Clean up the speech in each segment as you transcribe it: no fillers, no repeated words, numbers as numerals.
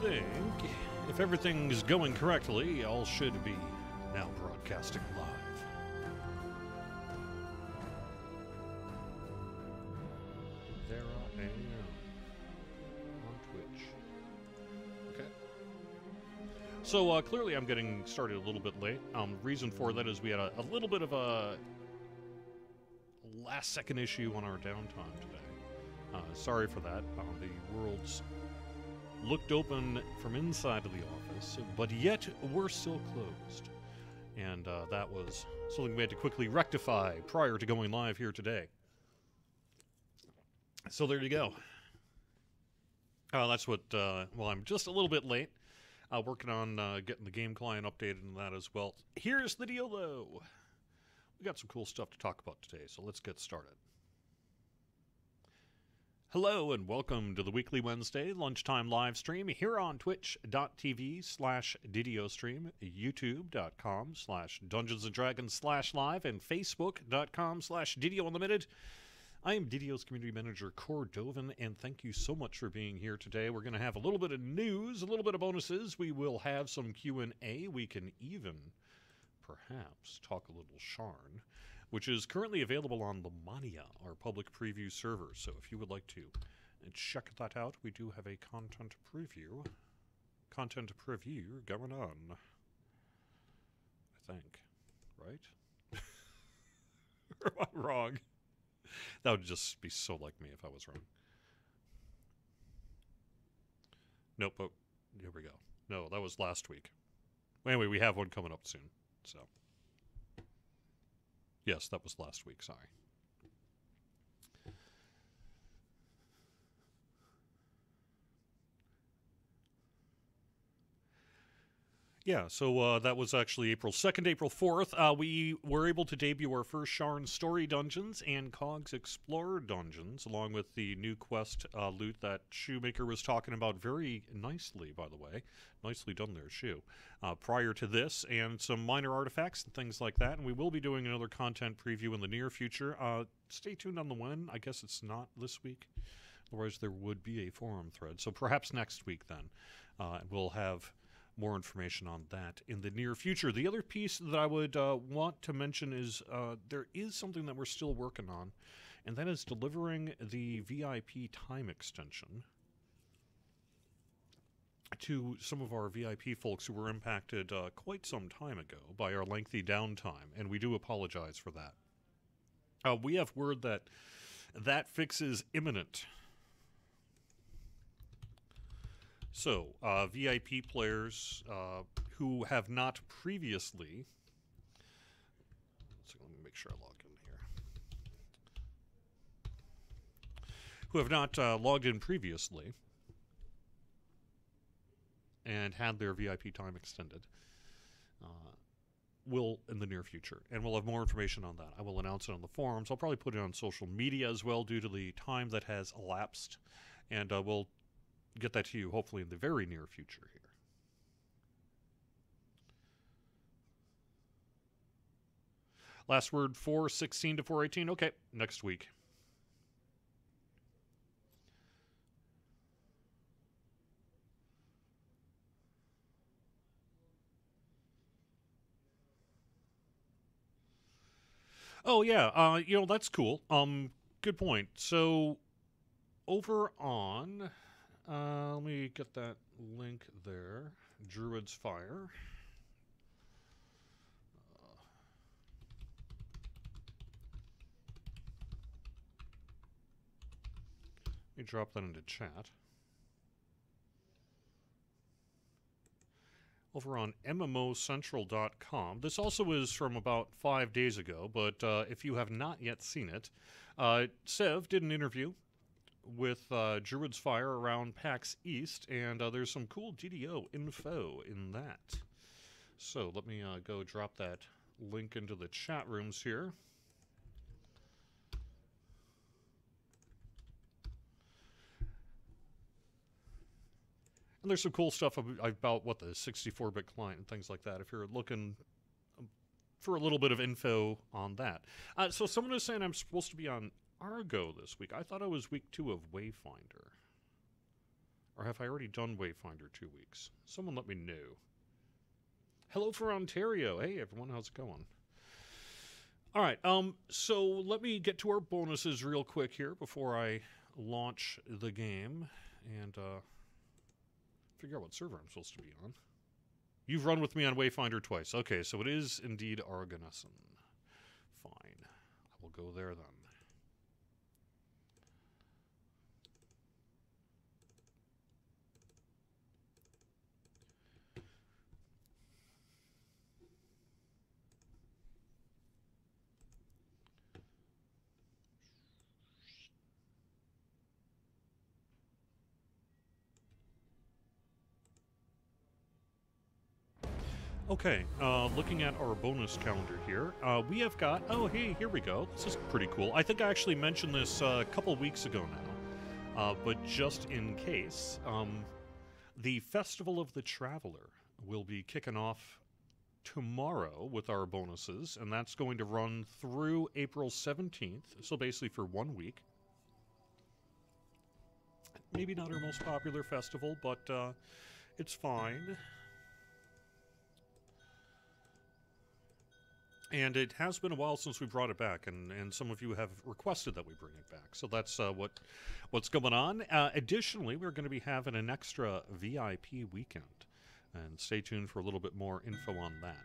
think if everything is going correctly, all should be now broadcasting live. There I am on Twitch. Okay. So clearly I'm getting started a little bit late. Reason for that is we had a little bit of a last-second issue on our downtime today. Sorry for that. The world's looked open from inside of the office, but yet we're still closed. And that was something we had to quickly rectify prior to going live here today. So there you go. That's what, well, I'm just a little bit late. Working on getting the game client updated and that as well. Here's the deal, though. We got some cool stuff to talk about today, so let's get started. Hello and welcome to the weekly Wednesday lunchtime live stream here on twitch.tv/DDO stream, youtube.com/Dungeons & Dragons/live, and facebook.com/DDO Unlimited. I am DDO's Community Manager Cordovan, and thank you so much for being here today. We're going to have a little bit of news, a little bit of bonuses. We will have some Q&A. We can even perhaps talk a little Sharn, which is currently available on Lamania, our public preview server. So if you would like to check that out, we do have a content preview going on. I think. Right? Or am I wrong? That would just be so like me if I was wrong. Nope, but here we go. No, that was last week. Anyway, we have one coming up soon. So, yes, that was last week, sorry. Yeah, so that was actually April 2nd, April 4th. We were able to debut our first Sharn Story Dungeons and Cogs Explorer Dungeons, along with the new quest loot that Shoemaker was talking about very nicely, by the way. Nicely done there, Shoe. Prior to this, and some minor artifacts and things like that, and we will be doing another content preview in the near future. Stay tuned on the when. I guess it's not this week. Otherwise, there would be a forum thread. So perhaps next week, then. We'll have more information on that in the near future. The other piece that I would want to mention is there is something that we're still working on, and that is delivering the VIP time extension to some of our VIP folks who were impacted quite some time ago by our lengthy downtime, and we do apologize for that. We have word that that fix is imminent. So, VIP players who have not previously... So let me make sure I log in here. Who have not logged in previously and had their VIP time extended will in the near future. And we'll have more information on that. I will announce it on the forums. I'll probably put it on social media as well due to the time that has elapsed. And we'll get that to you hopefully in the very near future here. Last word 416 to 418. Okay, next week. Oh yeah, you know, that's cool. Good point. So over on let me get that link there. Druid's Fire. Let me drop that into chat. Over on MMOcentral.com. This also is from about 5 days ago, but if you have not yet seen it, Sev did an interview with Druid's Fire around PAX East, and there's some cool DDO info in that. So let me go drop that link into the chat rooms here. And there's some cool stuff about what the 64-bit client and things like that, if you're looking for a little bit of info on that. So someone is saying I'm supposed to be on Argo this week. I thought it was week 2 of Wayfinder. Or have I already done Wayfinder 2 weeks? Someone let me know. Hello from Ontario. Hey, everyone. How's it going? All right. So let me get to our bonuses real quick here before I launch the game and figure out what server I'm supposed to be on. You've run with me on Wayfinder twice. Okay, so it is indeed Argonesson. Fine. I will go there then. Okay, looking at our bonus calendar here, we have got, oh hey, here we go, this is pretty cool. I think I actually mentioned this a couple weeks ago now, but just in case, the Festival of the Traveler will be kicking off tomorrow with our bonuses, and that's going to run through April 17th, so basically for 1 week. Maybe not our most popular festival, but it's fine. And it has been a while since we brought it back, and some of you have requested that we bring it back. So that's what's going on. Additionally, we're going to be having an extra VIP weekend. And stay tuned for a little bit more info on that.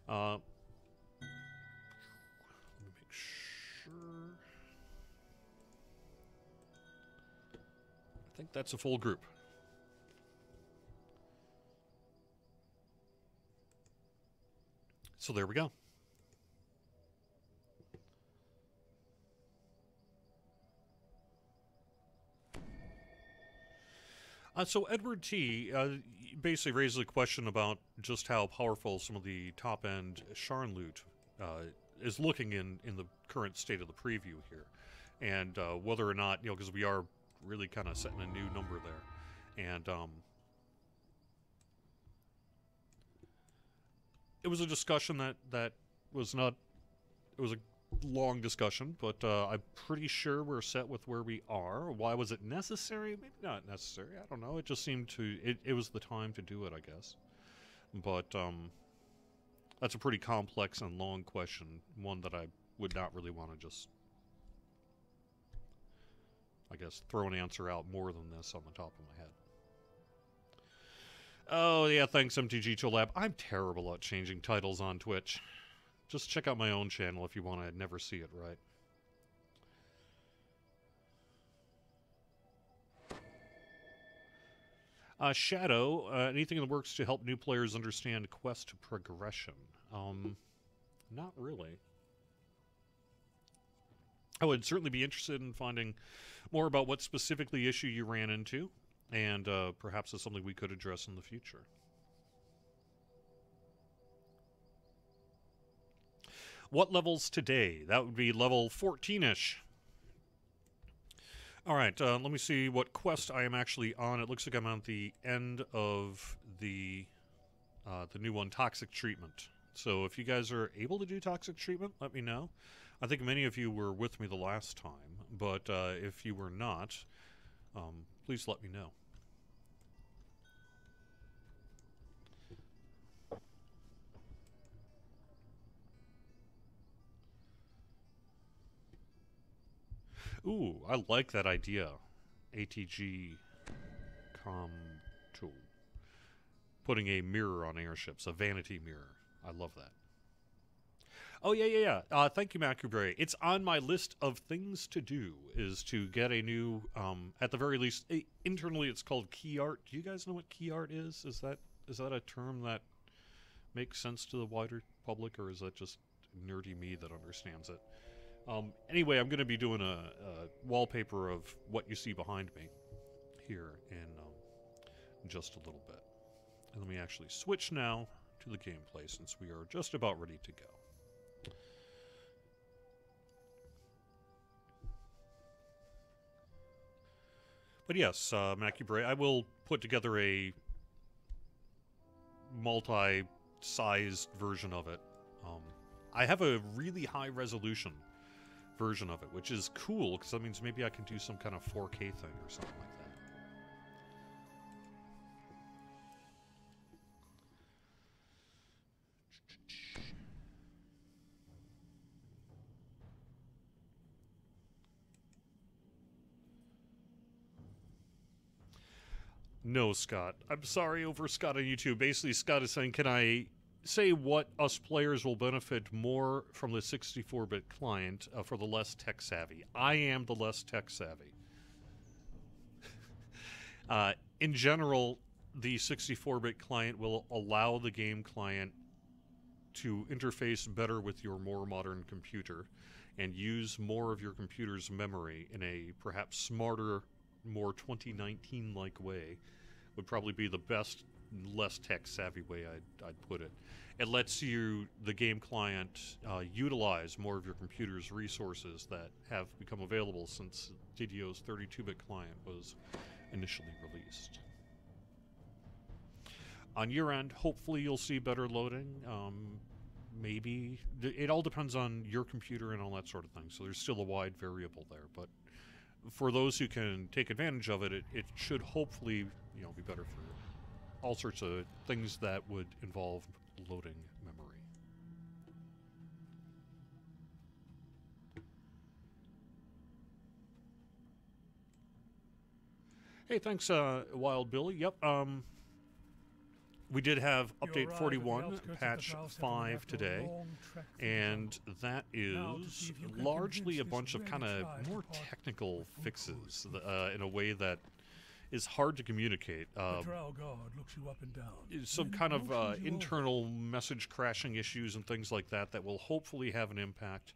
Let me make sure. I think that's a full group. So there we go. So Edward T. Basically raises a question about just how powerful some of the top-end Sharn loot is looking in the current state of the preview here. And whether or not, because we are really kind of setting a new number there. And it was a discussion that was not... It was a long discussion, but I'm pretty sure we're set with where we are. Why was it necessary? Maybe not necessary. I don't know. It just seemed to... It was the time to do it, I guess. But that's a pretty complex and long question. One that I would not really want to just... I guess throw an answer out more than this on the top of my head. Oh, yeah, thanks, MTG Cholab. I'm terrible at changing titles on Twitch. Just check out my own channel if you want to never see it right. Shadow, anything in the works to help new players understand quest progression? Not really. I would certainly be interested in finding more about what specifically issue you ran into, and perhaps it's something we could address in the future. What levels today? That would be level 14-ish. All right, let me see what quest I am actually on. It looks like I'm on the end of the new one, Toxic Treatment. So if you guys are able to do Toxic Treatment, let me know. I think many of you were with me the last time, but if you were not, please let me know. Ooh, I like that idea. ATG tool. Putting a mirror on airships, a vanity mirror. I love that. Oh, yeah. Thank you, Macubre. It's on my list of things to do, is to get a new, at the very least, internally it's called key art. Do you guys know what key art is? Is that a term that makes sense to the wider public, or is that just nerdy me that understands it? Anyway, I'm going to be doing a wallpaper of what you see behind me here in just a little bit. And let me actually switch now to the gameplay since we are just about ready to go. But yes, Macubre, I will put together a multi-sized version of it. I have a really high resolution version of it, which is cool because that means maybe I can do some kind of 4K thing or something like that. No, Scott. I'm sorry over Scott on YouTube. Basically, Scott is saying, can I say what us players will benefit more from the 64-bit client for the less tech-savvy? I am the less tech-savvy. In general, the 64-bit client will allow the game client to interface better with your more modern computer and use more of your computer's memory in a perhaps smarter, more 2019-like way. Would probably be the best, less tech-savvy way I'd put it. It lets you, the game client, utilize more of your computer's resources that have become available since DDO's 32-bit client was initially released. On your end, hopefully you'll see better loading. Maybe. It all depends on your computer and all that sort of thing, so there's still a wide variable there, but for those who can take advantage of it, it should hopefully, you know, be better for all sorts of things that would involve loading memory. Hey, thanks, Wild Billy. Yep, we did have update 41, patch 5 today, and that is largely a bunch of kind of more technical fixes in a way that is hard to communicate. Some kind of internal message crashing issues and things like that that will hopefully have an impact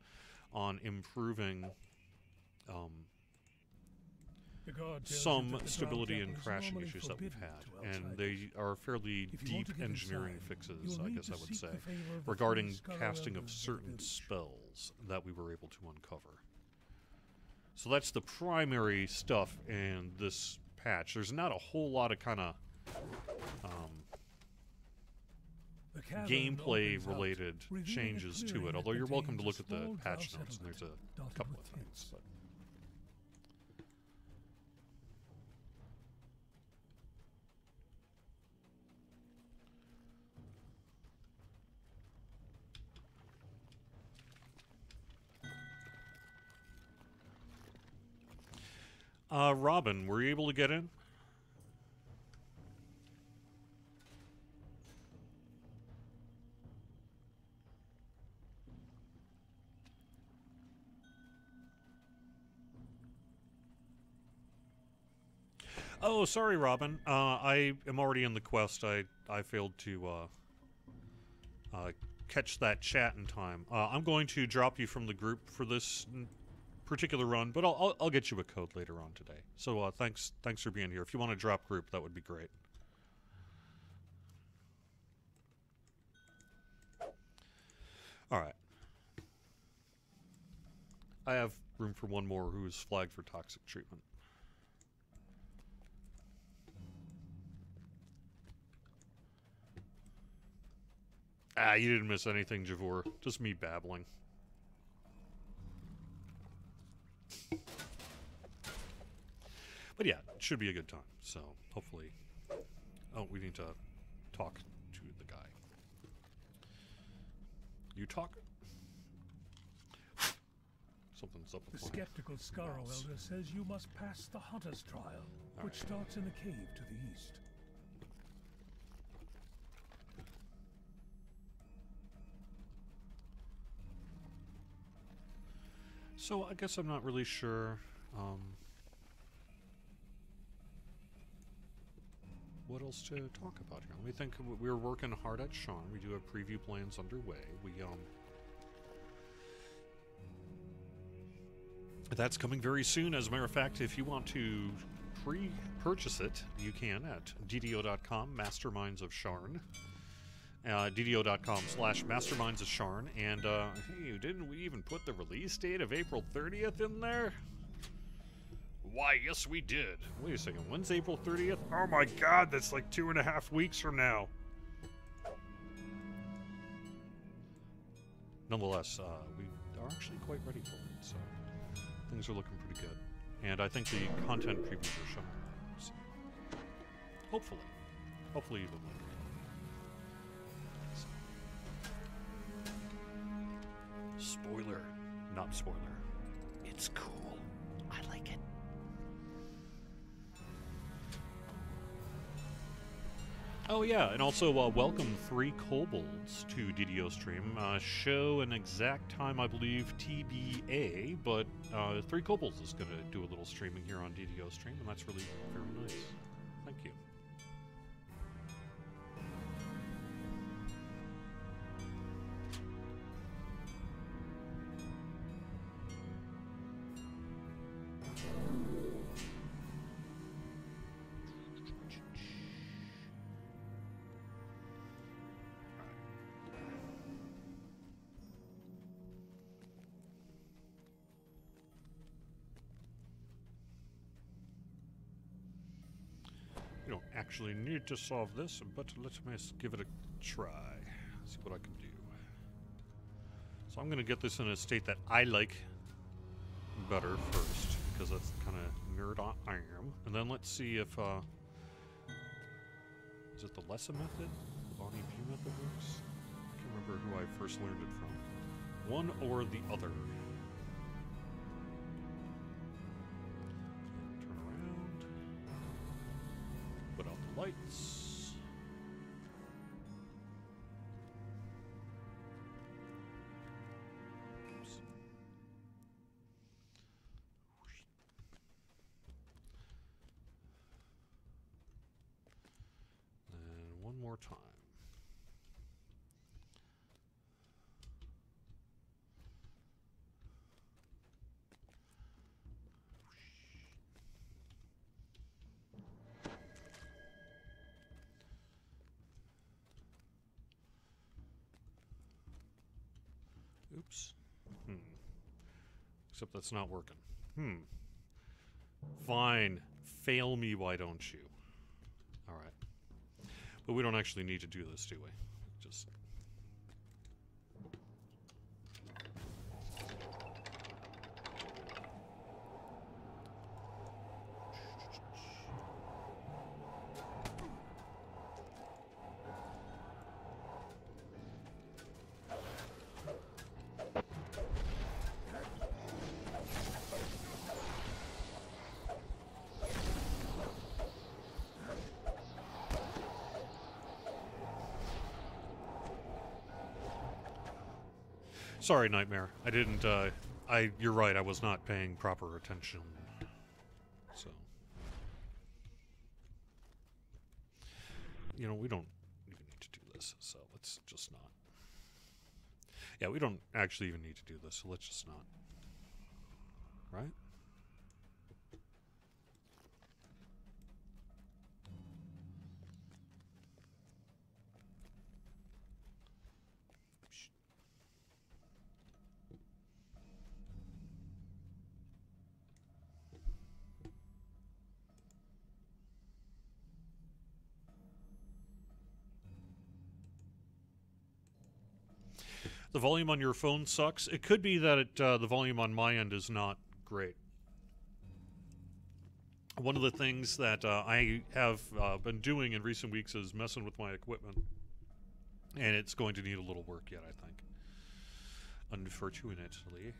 on improving some stability and crashing issues that we've had, and they are fairly deep engineering fixes, I guess I would say, regarding casting of certain spells that we were able to uncover. So that's the primary stuff in this patch. There's not a whole lot of kind of gameplay-related changes to it, although you're welcome to look at the patch notes, and there's a couple of things. But Robin, were you able to get in? Oh, sorry, Robin. I am already in the quest. I failed to catch that chat in time. I'm going to drop you from the group for this particular run, but I'll get you a code later on today. So thanks for being here. If you want to drop group, that would be great. All right. I have room for one more who is flagged for toxic treatment. Ah, you didn't miss anything, Javor. Just me babbling. But yeah, it should be a good time. So hopefully... Oh, we need to talk to the guy. You talk? Something's up with the skeptical Scarrow Elder says you must pass the Hunter's Trial, which starts in the cave to the east. So I guess I'm not really sure what else to talk about here. Let me think. We're working hard at Sean. We do have preview plans underway. That's coming very soon. As a matter of fact, if you want to pre-purchase it, you can at DDO.com, Masterminds of Sharn. DDO.com/Masterminds of Sharn. And, hey, didn't we even put the release date of April 30th in there? Why, yes, we did. Wait a second. When's April 30th? Oh, my God, that's like 2.5 weeks from now. Nonetheless, we are actually quite ready for it. So things are looking pretty good. And I think the content previews are showing. So hopefully. Hopefully you will like it. So. Spoiler. Not spoiler. It's cool. I like it. Oh yeah, and also welcome 3 kobolds to DDO stream. Show an exact time, I believe, TBA, but 3 kobolds is going to do a little streaming here on DDO stream, and that's really very nice. Thank you. You don't actually need to solve this, but let me give it a try. See what I can do. So I'm going to get this in a state that I like better first, because that's the kind of nerd I am. And then let's see if, is it the lesson method? The body view method works? I can't remember who I first learned it from. One or the other. Lights. Oops. And one more time. Oops. Except that's not working. Fine. Fail me, why don't you? Alright. But we don't actually need to do this, do we? Just... Sorry, Nightmare. I didn't, you're right, I was not paying proper attention. So. You know, we don't even need to do this, so let's just not. Yeah, we don't actually even need to do this, so let's just not. Right? The volume on your phone sucks. It could be that the volume on my end is not great. One of the things that I have been doing in recent weeks is messing with my equipment. And it's going to need a little work yet, I think. Unfortunately.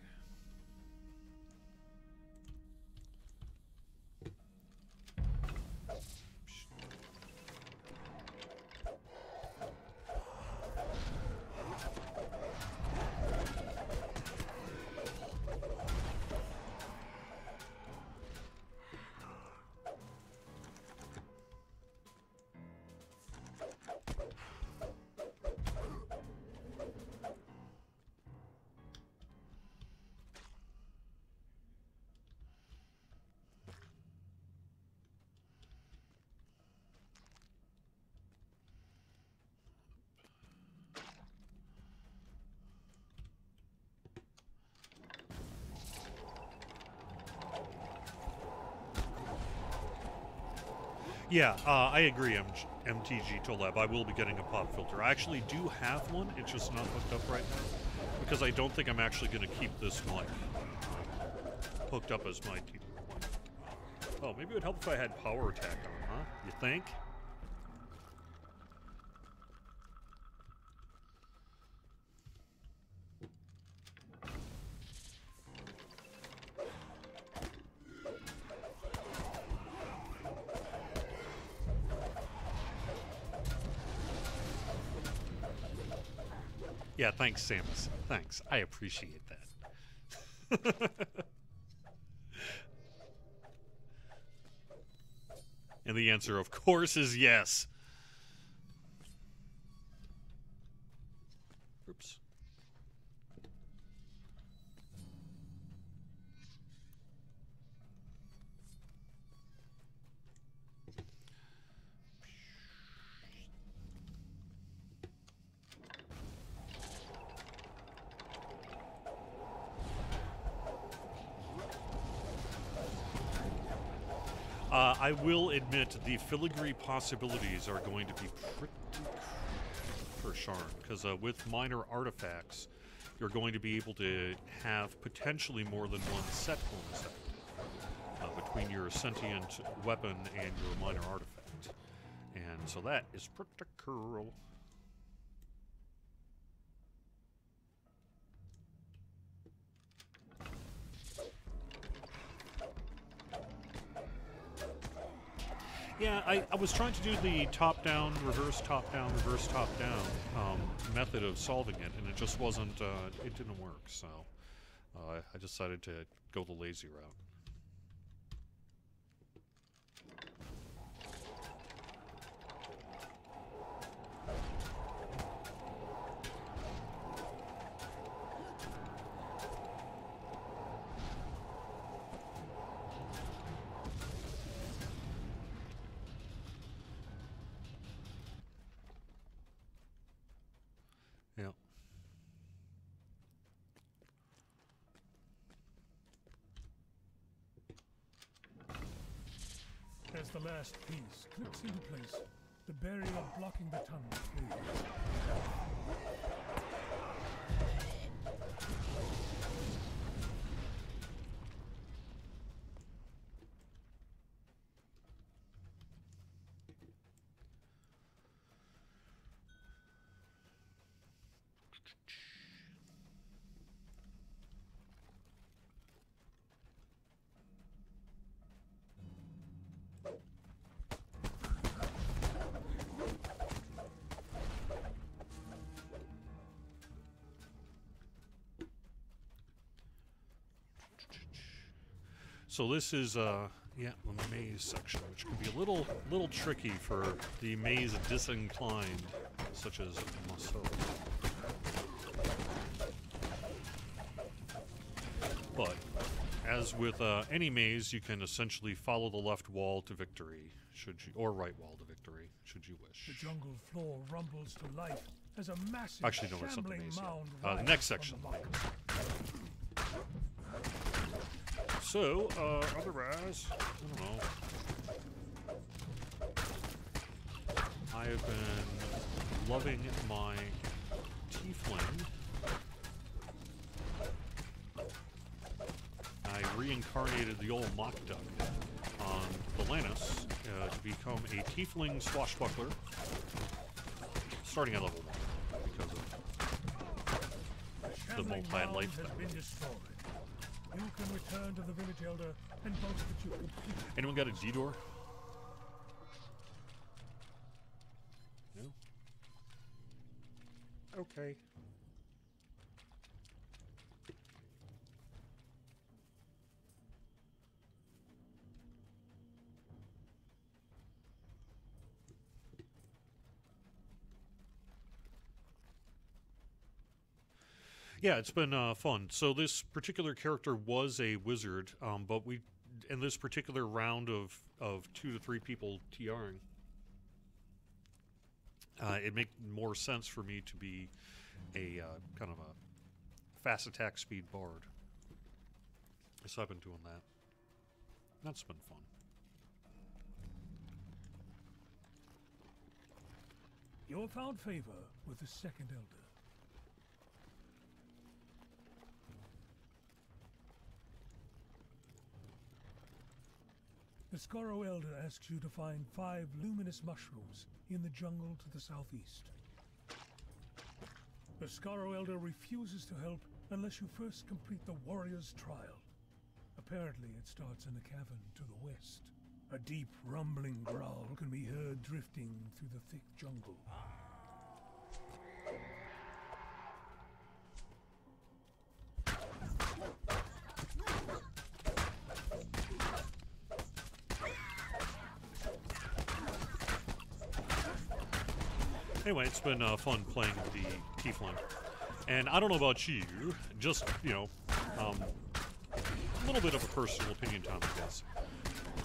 Yeah, I agree, MTG Toleb. I will be getting a pop filter. I actually do have one. It's just not hooked up right now because I don't think I'm actually going to keep this mic. hooked up as my team. Oh, maybe it would help if I had power attack on, huh? You think? Yeah, thanks, Samus. Thanks. I appreciate that. And the answer, of course, is yes. Oops. I will admit the filigree possibilities are going to be pretty for Sharn, because with minor artifacts, you're going to be able to have potentially more than one set bonus between your sentient weapon and your minor artifact. And so that is pretty cool. Yeah, I was trying to do the top-down, reverse top-down, reverse top-down method of solving it, and it just wasn't, it didn't work, so I decided to go the lazy route. Yeah. As the last piece clicks into place, the barrier blocking the tunnel flees. So this is, yeah, the maze section, which can be a little tricky for the maze disinclined, such as myself. But, as with any maze, you can essentially follow the left wall to victory, should you, or right wall to victory, should you wish. The jungle floor rumbles to life as a massive Actually, no, it's not the shambling maze mound yet. The rises next from section. the rock. So, otherwise, I don't know. I have been loving my tiefling. I reincarnated the old mock duck on Belanus to become a tiefling swashbuckler, starting at level 1 because of the multi-life thing. You can return to the village elder and boast that you completed. Anyone got a D-door? No? Okay. Yeah, it's been fun. So this particular character was a wizard, but we, in this particular round of 2 to 3 people TRing, it made more sense for me to be a kind of a fast attack speed bard. So I've been doing that. That's been fun. You have found favor with the second elder. The Scorro Elder asks you to find 5 luminous mushrooms in the jungle to the southeast. The Scorro Elder refuses to help unless you first complete the warrior's trial. Apparently it starts in the cavern to the west. A deep rumbling growl can be heard drifting through the thick jungle. Anyway, it's been fun playing the Tiefling. And I don't know about you, just, you know, a little bit of a personal opinion, Tom, I guess.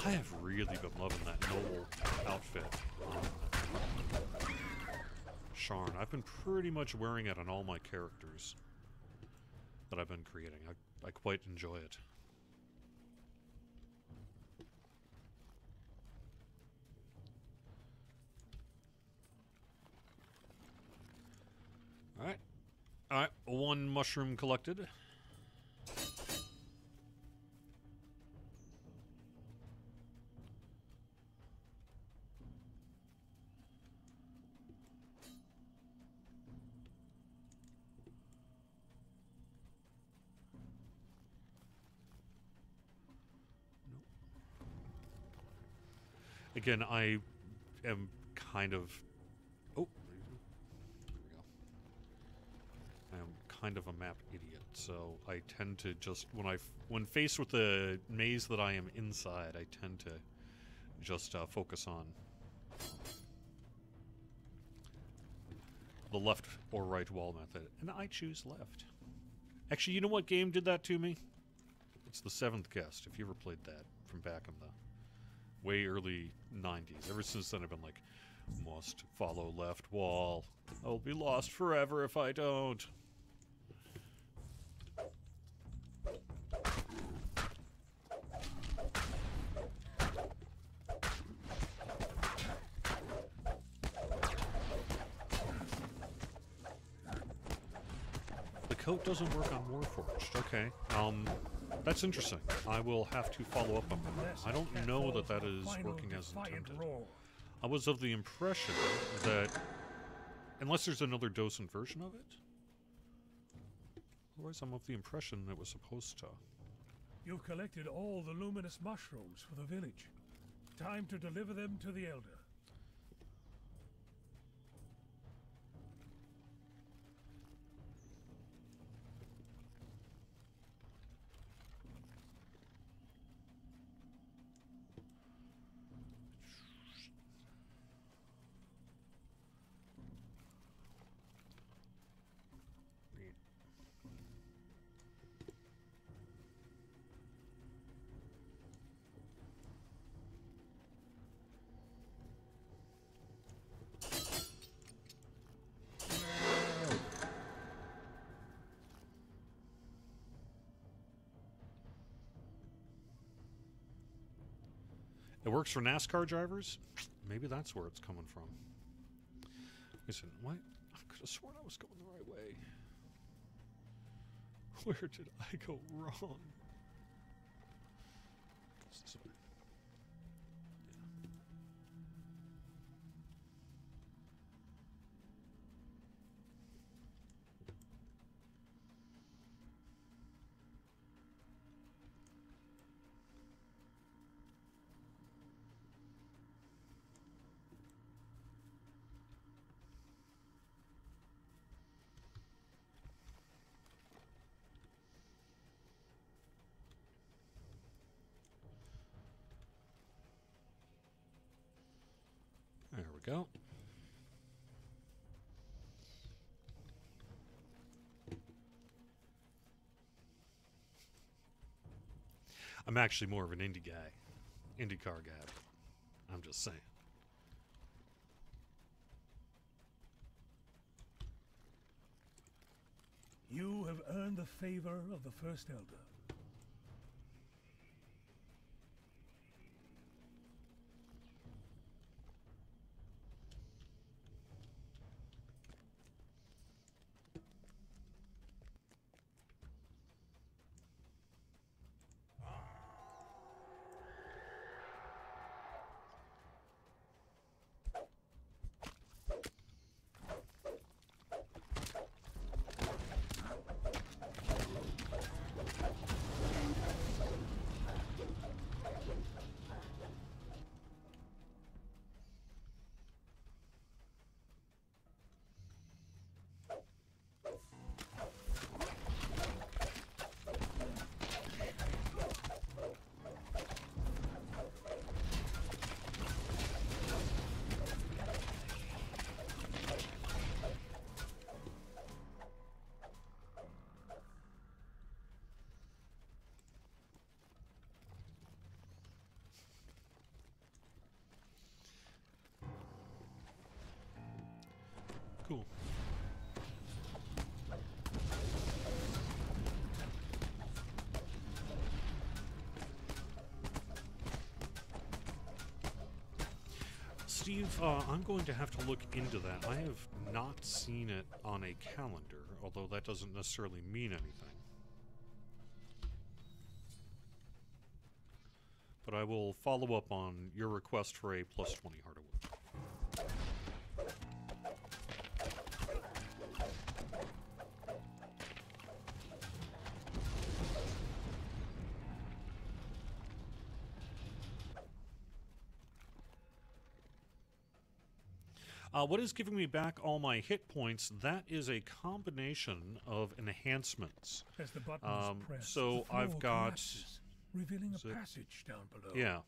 I have really been loving that noble outfit on Sharn. I've been pretty much wearing it on all my characters that I've been creating. I quite enjoy it. Alright. Alright, 1 mushroom collected. Again, I am kind of... Oh, there we go. I am kind of a map idiot, so I tend to just... When faced with the maze that I am inside, I tend to just focus on the left or right wall method. And I choose left. Actually, you know what game did that to me? It's The Seventh Guest, if you ever played that from back in the way early 90s. Ever since then I've been like, must follow left wall. I'll be lost forever if I don't. The coat doesn't work on Warforged. Okay. That's interesting. I will have to follow up on that. I don't know that that is working as intended. I was of the impression that, unless there's another docent version of it, otherwise I'm of the impression it was supposed to. You've collected all the luminous mushrooms for the village. Time to deliver them to the Elder. It works for NASCAR drivers? Maybe that's where it's coming from. Listen, what? I could have sworn I was going the right way. Where did I go wrong? This way. There we go. I'm actually more of an indie guy. IndyCar guy. I'm just saying. You have earned the favor of the First Elder. cool. Steve, I'm going to have to look into that. I have not seen it on a calendar, although that doesn't necessarily mean anything. But I will follow up on your request for a +20 Heart of Wood. What is giving me back all my hit points? That is a combination of enhancements. As the button is pressed, so the floor I've got... collapses, revealing a passage down below. Yeah.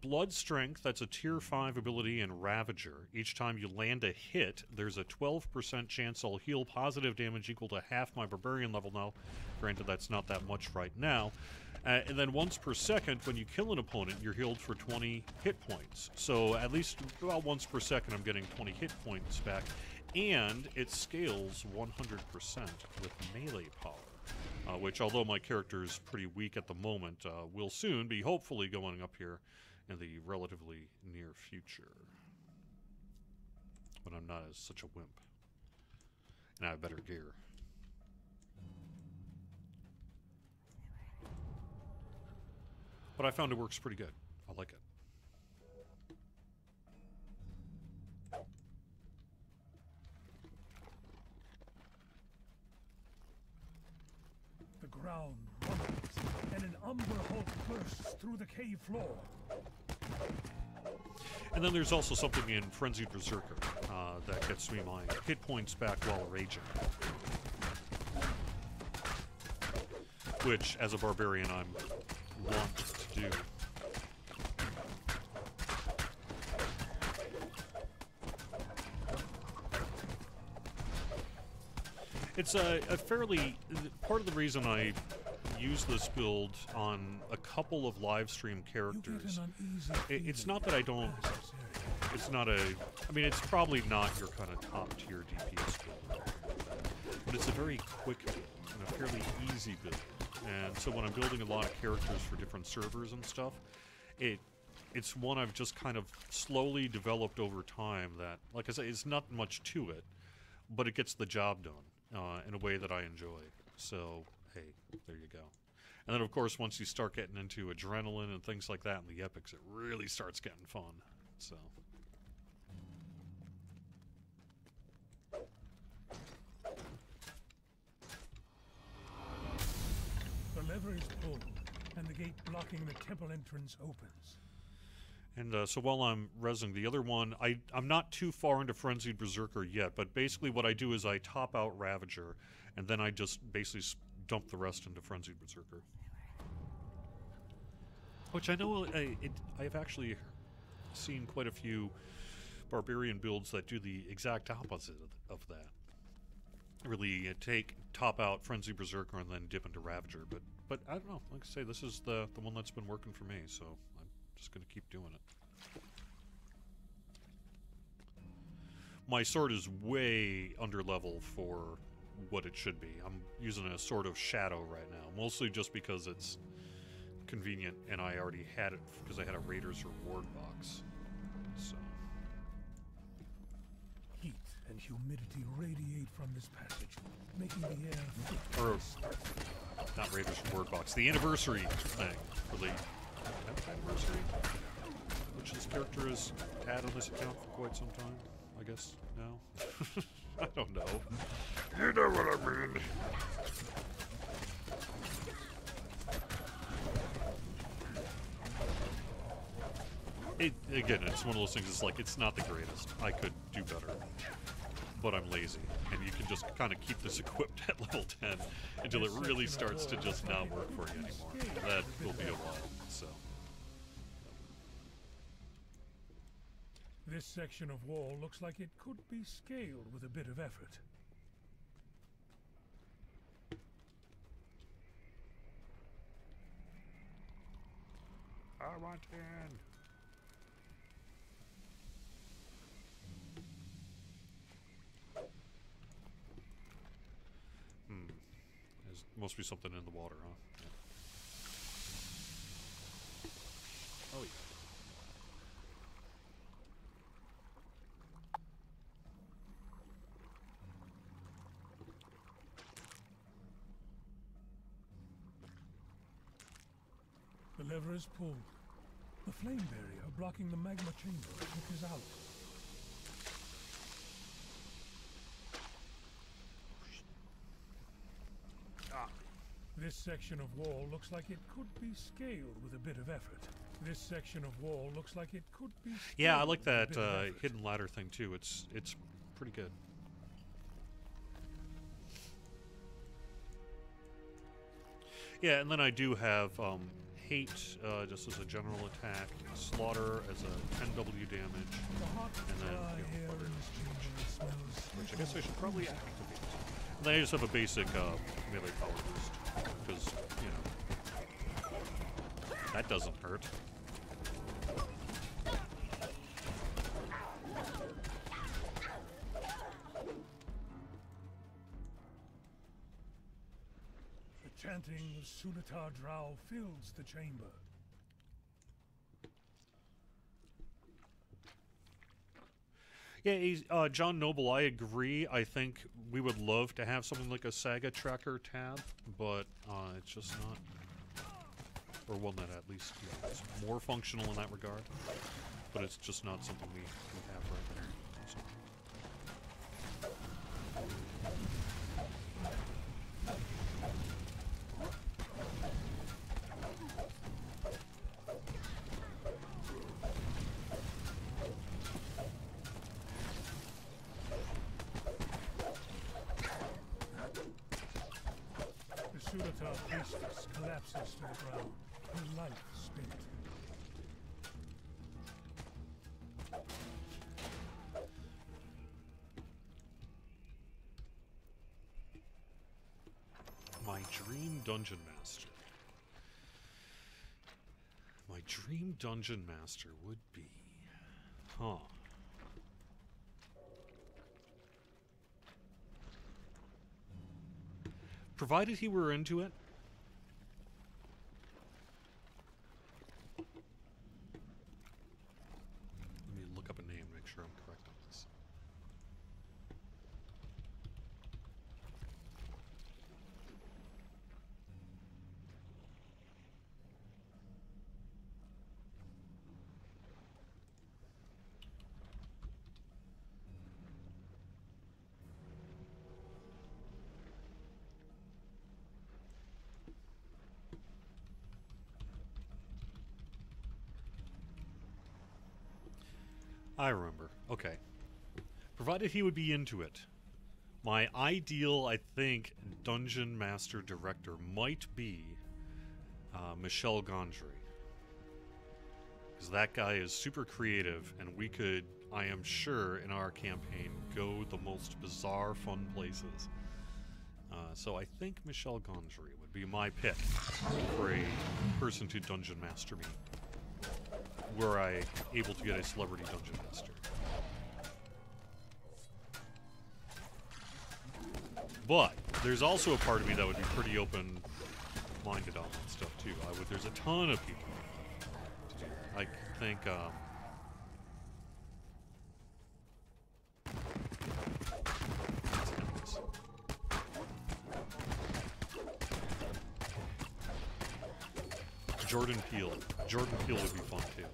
Blood Strength, that's a Tier 5 ability in Ravager. Each time you land a hit, there's a 12% chance I'll heal positive damage equal to half my Barbarian level now. Granted, that's not that much right now. And then once per second, when you kill an opponent, you're healed for 20 hit points. So at least about once per second, I'm getting 20 hit points back. And it scales 100% with melee power, which, although my character is pretty weak at the moment, will soon be hopefully going up here in the relatively near future. When I'm not as such a wimp. And I have better gear. But I found it works pretty good. I like it. The ground rumbles, and an Umber Hulk bursts through the cave floor. And then there's also something in Frenzied Berserker that gets me my hit points back while raging. Which, as a barbarian, I'm want to do. It's a fairly... Part of the reason I use this build on a couple of live stream characters, it's not that I don't... It's not a... I mean, it's probably not your kind of top-tier DPS build. But it's a very quick build and a fairly easy build. And so when I'm building a lot of characters for different servers and stuff, it's one I've just kind of slowly developed over time that, like I say, it's not much to it, but it gets the job done in a way that I enjoy. So, hey, there you go. And then, of course, once you start getting into adrenaline and things like that in the epics, it really starts getting fun. So... The lever is pulled, and the gate blocking the temple entrance opens. And so while I'm resing the other one, I'm not too far into Frenzied Berserker yet, but basically what I do is I top out Ravager, and then I just basically dump the rest into Frenzied Berserker. Which I know I've actually seen quite a few Barbarian builds that do the exact opposite of that. Really top out Frenzy Berserker and then dip into Ravager, but I don't know. Like I say, this is the one that's been working for me, so I'm just going to keep doing it. My sword is way under level for what it should be. I'm using a Sword of Shadow right now, mostly just because it's convenient and I already had it because I had a Raiders Reward box. So. Heat and humidity radiate from this passage, making the air fit. Or, not Raiders Reward box, the anniversary thing for the 10th anniversary, which this character has had on this account for quite some time, I guess, now. I don't know. You know what I mean. Again, it's one of those things, it's like, it's not the greatest. I could do better. But I'm lazy. And you can just kind of keep this equipped at level 10 until it really starts to just not work for you anymore. That will be a while, so. This section of wall looks like it could be scaled with a bit of effort. I want in. Must be something in the water, huh? Yeah. Oh, yeah. The lever is pulled. The flame barrier blocking the magma chamber flickers out. This section of wall looks like it could be scaled with a bit of effort. This section of wall looks like it could be scaled. Yeah, I like that with a bit of effort. hidden ladder thing too. It's pretty good. Yeah, and then I do have hate just as a general attack, slaughter as a 10W damage, and then which I guess I should probably activate. And then I just have a basic melee power boost because that doesn't hurt. The chanting of Sunatar Drow fills the chamber. Yeah, John Noble, I agree. I think we would love to have something like a Saga Tracker tab, but it's just not. Or one that at least is more functional in that regard. But it's just not something we have right there. So. The Sunatar priestess collapses to the ground, her life spent. My dream dungeon master. My dream dungeon master would be... Huh. Provided he were into it. Let me look up a name, make sure I'm correct on this. I remember. Okay. Provided he would be into it. My ideal, I think, Dungeon Master Director might be Michel Gondry. Because that guy is super creative, and we could, I am sure, in our campaign, go the most bizarre, fun places. So I think Michel Gondry would be my pick for a person to Dungeon Master me. Were I able to get a celebrity dungeon master. But there's also a part of me that would be pretty open-minded on that stuff too. There's a ton of people to do that. I think Jordan Peele. Jordan Peele would be fun too.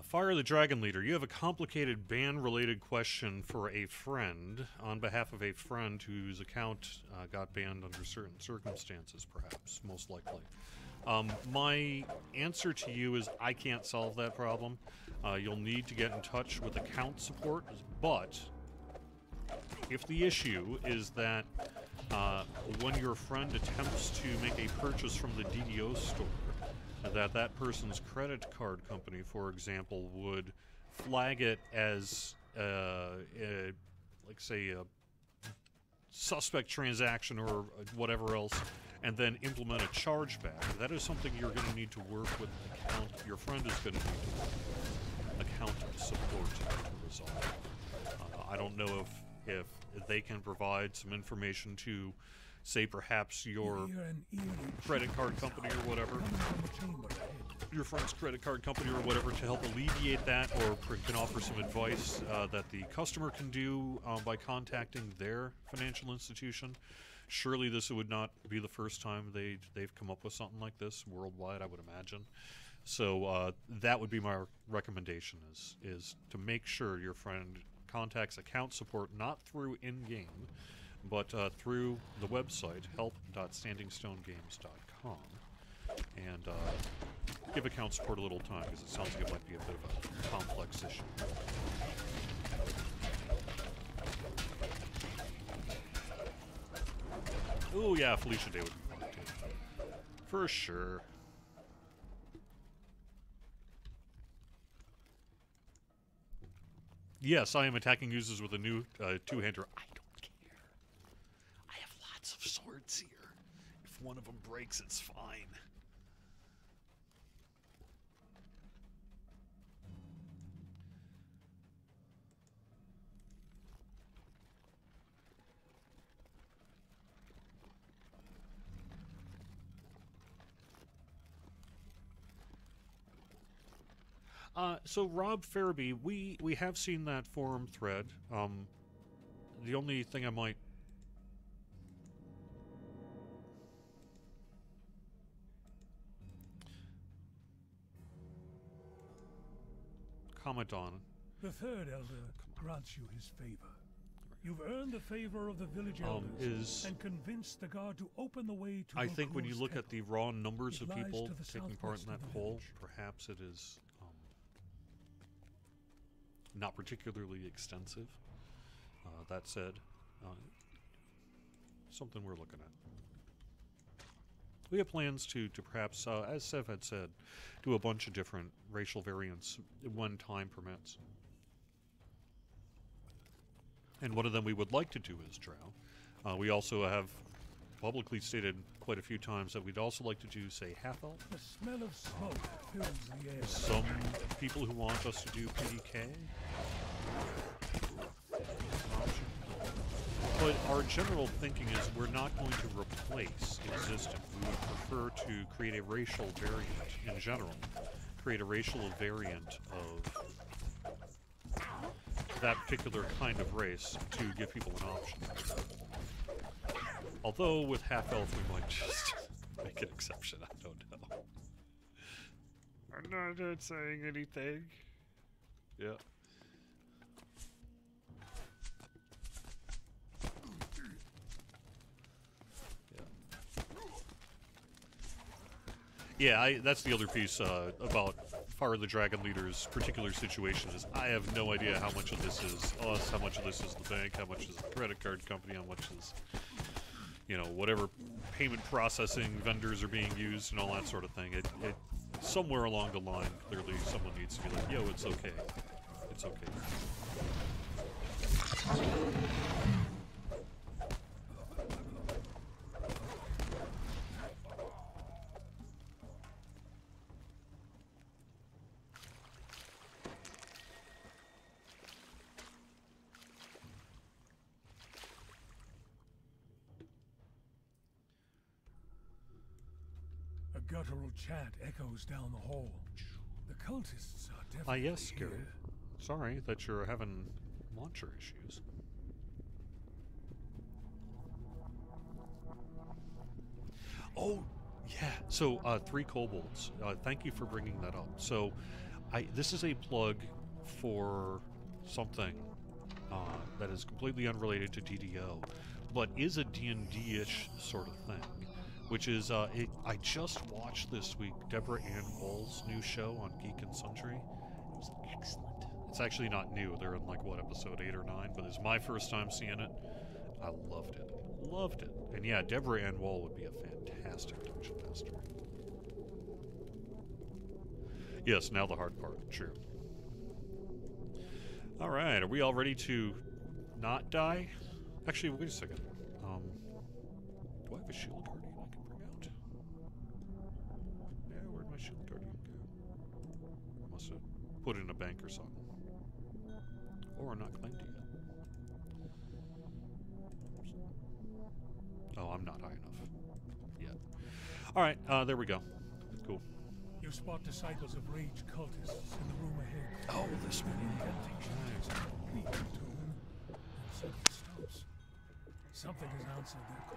Fire the Dragon Leader. You have a complicated ban-related question for a friend on behalf of a friend whose account got banned under certain circumstances, perhaps, most likely. My answer to you is I can't solve that problem. You'll need to get in touch with account support, but if the issue is that when your friend attempts to make a purchase from the DDO store, that person's credit card company, for example, would flag it as, like say, a suspect transaction or whatever else, and then implement a chargeback. That is something you're going to need to work with your friend is going to need to work with accountant support to resolve. I don't know if they can provide some information to, say, perhaps your credit card company or whatever, your friend's credit card company or whatever, to help alleviate that, or can offer some advice that the customer can do by contacting their financial institution. Surely this would not be the first time they've come up with something like this worldwide, I would imagine. So that would be my recommendation, is to make sure your friend contacts account support, not through in-game, but through the website help.standingstonegames.com, and give account support a little time, because it sounds like it might be a bit of a complex issue. Oh yeah, Felicia Day would be fun too, for sure. Yes, I am attacking users with a new two-hander. I don't care. I have lots of swords here. If one of them breaks, it's fine. So Rob Farabee, we have seen that forum thread. The only thing I might comment on. The third elder grants you his favor. You've earned the favor of the village elders and convinced the guard to open the way to I think when you look temple. at the raw numbers of people to the taking part in that southwest of the poll, village. perhaps it is not particularly extensive. That said, something we're looking at. We have plans to perhaps, as Sev had said, do a bunch of different racial variants when time permits. And one of them we would like to do is Drow. We also have publicly stated quite a few times that we'd also like to do, say, half-elf. The smell of smoke fills the air. Some people who want us to do PDK. But our general thinking is we're not going to replace existing. We would prefer to create a racial variant in general. Create a racial variant of that particular kind of race to give people an option. Although with half-elf we might just make an exception, I don't know. I'm not saying anything. Yeah. Yeah, that's the other piece about Fire of the Dragon Leader's particular situation is I have no idea how much of this is us, how much of this is the bank, how much is the credit card company, how much is, you know, whatever payment processing vendors are being used and all that sort of thing. It somewhere along the line, clearly someone needs to be like, yo, it's okay. It's okay. A guttural chant echoes down the hall. The cultists are definitely Yes, here. Gary. Sorry that you're having launcher issues. Oh, yeah. So, 3 kobolds. Thank you for bringing that up. So, this is a plug for something that is completely unrelated to DDO, but is a D&D-ish sort of thing, which is, I just watched this week Deborah Ann Wool's new show on Geek and Sundry. It was excellent. It's actually not new. They're in, like, what, episode 8 or 9, but it's my first time seeing it. I loved it. Loved it. And yeah, Deborah Ann Wall would be a fantastic dungeon master. Yes, now the hard part. True. Alright, are we all ready to not die? Actually, wait a second. Do I have a shield guardian I can bring out? Yeah, where'd my shield guardian go? I must have put it in a bank or something. Or not claimed it yet. Oh, I'm not high enough yet. Alright, there we go. Cool. You spot disciples of rage cultists in the room ahead. Oh, this one. Incantation takes a complete tone, and suddenly stops. Something has answered their call.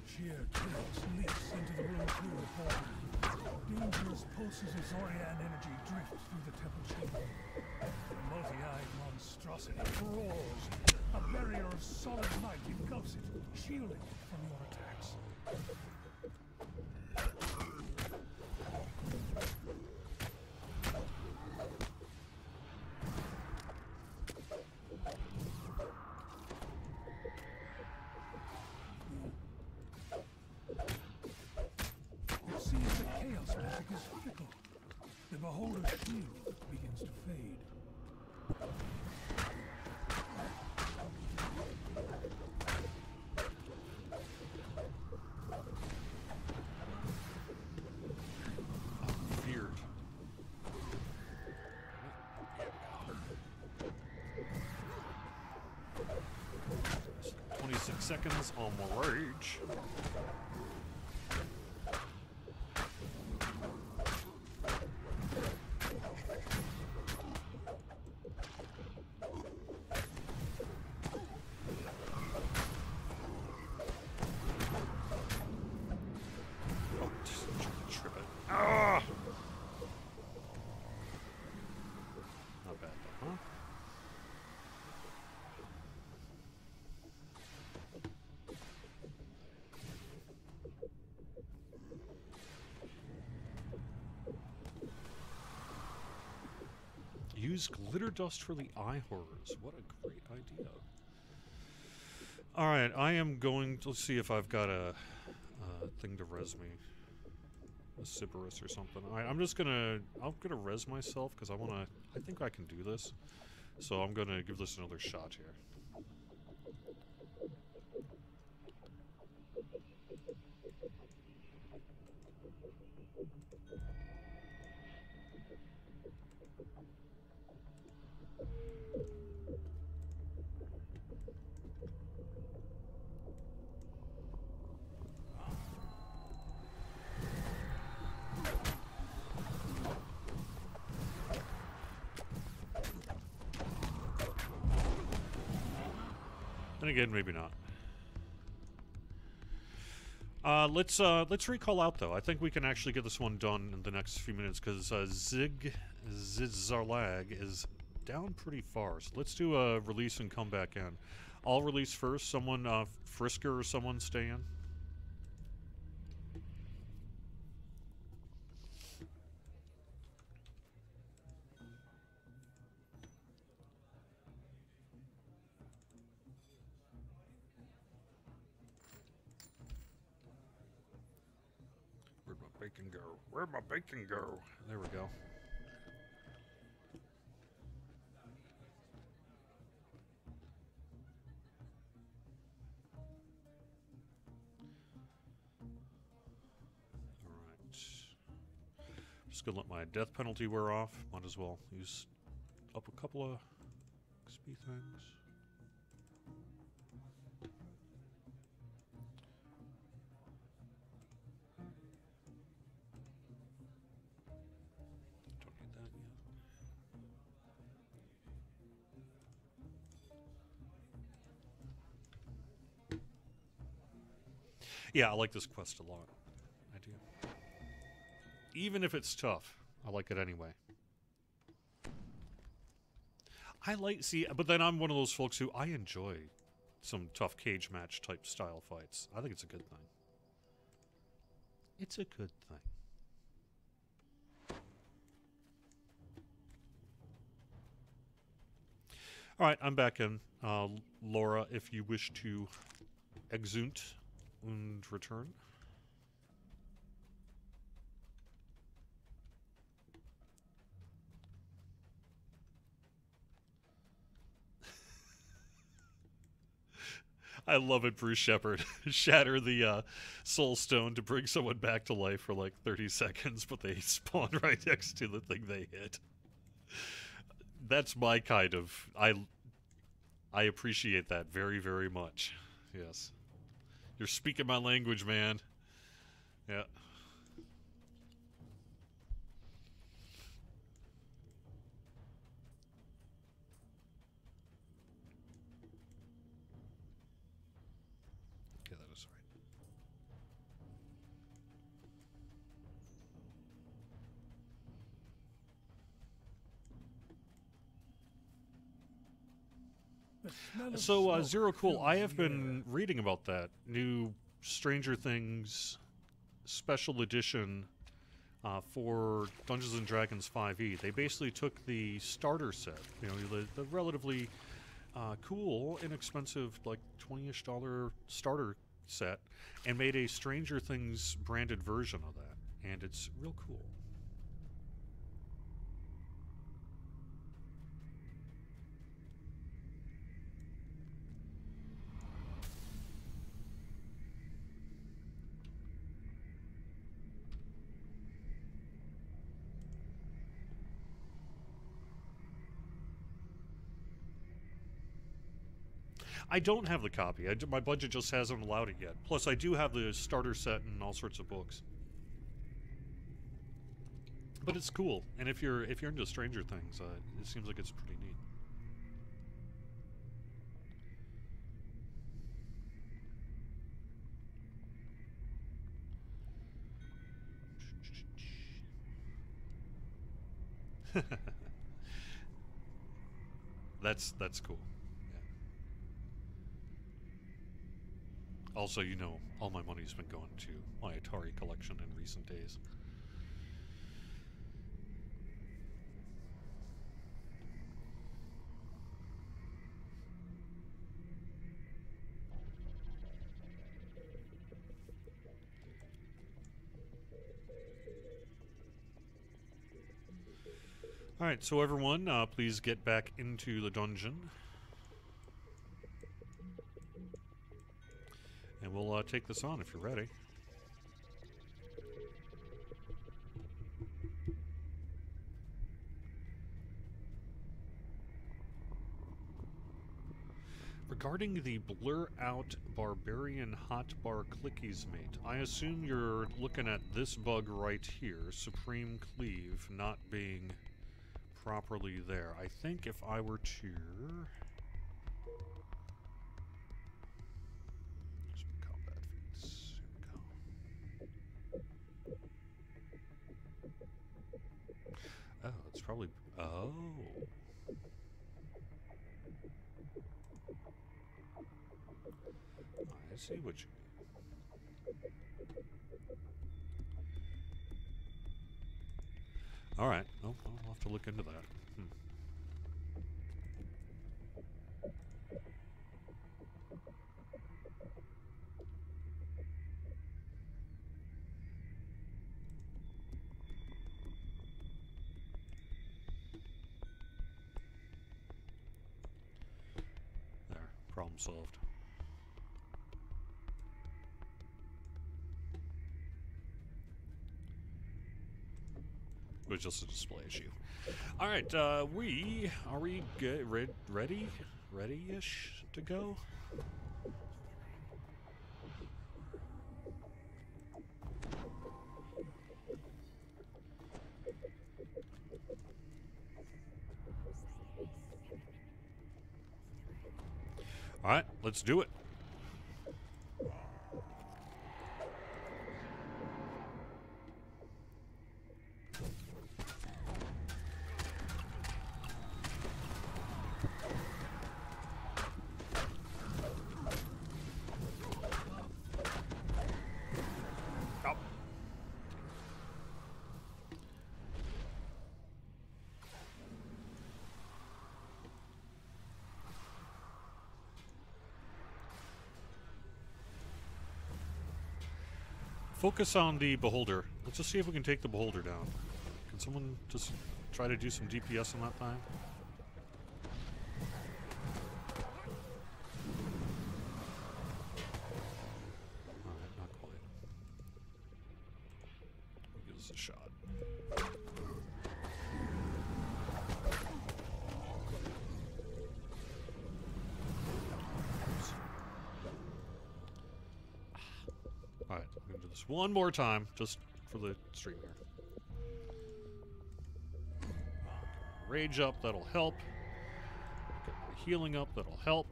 Sheer chaos leaks into the room through the portal. Dangerous pulses of Zorian energy drift through the temple chamber. The multi-eyed monstrosity roars. A barrier of solid light engulfs it, shielding it from your attacks. It seems that chaos magic is fickle. The beholder's shield begins to fade. Feared. 26 seconds on my rage. Use glitter dust for the eye horrors. What a great idea. Alright, I am going to see if I've got a thing to res me. A Sybaris or something. I'm gonna res myself because I think I can do this. So I'm gonna give this another shot here. And again, maybe not. Let's recall out though. I think we can actually get this one done in the next few minutes because Zizarlag is down pretty far. So let's do a release and come back in. I'll release first. Someone, Frisker or someone stay in. Bacon go? Where'd my bacon go? There we go. Alright. Just gonna let my death penalty wear off. Might as well use up a couple of XP things. Yeah, I like this quest a lot. I do. Even if it's tough, I like it anyway. I like, see, but then I'm one of those folks who I enjoy some tough cage match type style fights. I think it's a good thing. It's a good thing. All right, I'm back in. Laura, if you wish to exunt and return. I love it, Bruce Shepard. Shatter the soul stone to bring someone back to life for like 30 seconds, but they spawn right next to the thing they hit. That's my kind of... I appreciate that very, very much. Yes. You're speaking my language, man. Yeah. Okay, that is right. So, Zero Cool, I have been reading about that new Stranger Things special edition for Dungeons & Dragons 5e. They basically took the starter set, you know, the relatively cool, inexpensive, like $20-ish starter set, and made a Stranger Things branded version of that, and it's real cool. I don't have the copy. My budget just hasn't allowed it yet. Plus, I do have the starter set and all sorts of books. But it's cool, and if you're into Stranger Things, it seems like it's pretty neat. That's cool. Also, you know, all my money's been going to my Atari collection in recent days. Alright, so everyone, please get back into the dungeon. And we'll take this on if you're ready. Regarding the Blur Out Barbarian Hotbar Clickies mate, I assume you're looking at this bug right here, Supreme Cleave not being properly there. I think if I were to... Oh, it's probably... Oh. I see what you mean. Alright. Oh, I'll have to look into that. There. Problem solved. It was just a display issue. All right, are we ready-ish to go? All right, let's do it. Focus on the beholder. Let's just see if we can take the beholder down. Can someone just try to do some DPS on that thing? Alright, not quite. We'll give this a shot. Alright, we're gonna do this one more time, just for the stream here. Rage up, that'll help. Get my healing up, that'll help.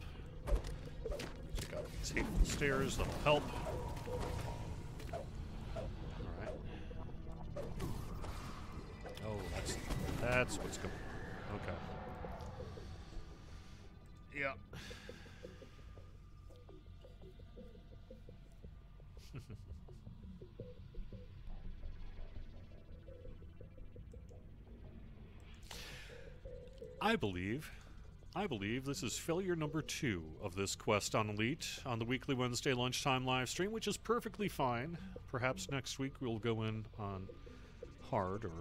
Check out these hateful stairs, that'll help. Alright. Oh, that's what's going on. Okay. Yeah. I believe this is failure number 2 of this quest on Elite on the weekly Wednesday lunchtime live stream, which is perfectly fine. Perhaps next week we'll go in on hard or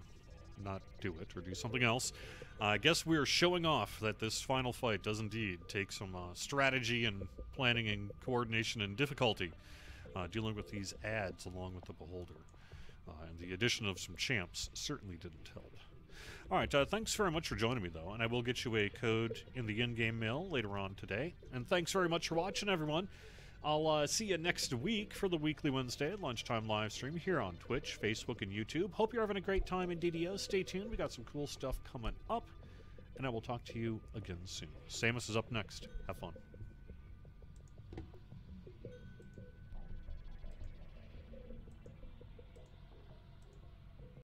not do it or do something else. I guess we're showing off that this final fight does indeed take some strategy and planning and coordination and difficulty dealing with these ads along with the beholder. And the addition of some champs certainly didn't help. Alright, thanks very much for joining me, though, and I will get you a code in the in-game mail later on today. And thanks very much for watching, everyone. I'll see you next week for the weekly Wednesday lunchtime live stream here on Twitch, Facebook, and YouTube. Hope you're having a great time in DDO. Stay tuned. We got some cool stuff coming up, and I will talk to you again soon. Samus is up next. Have fun.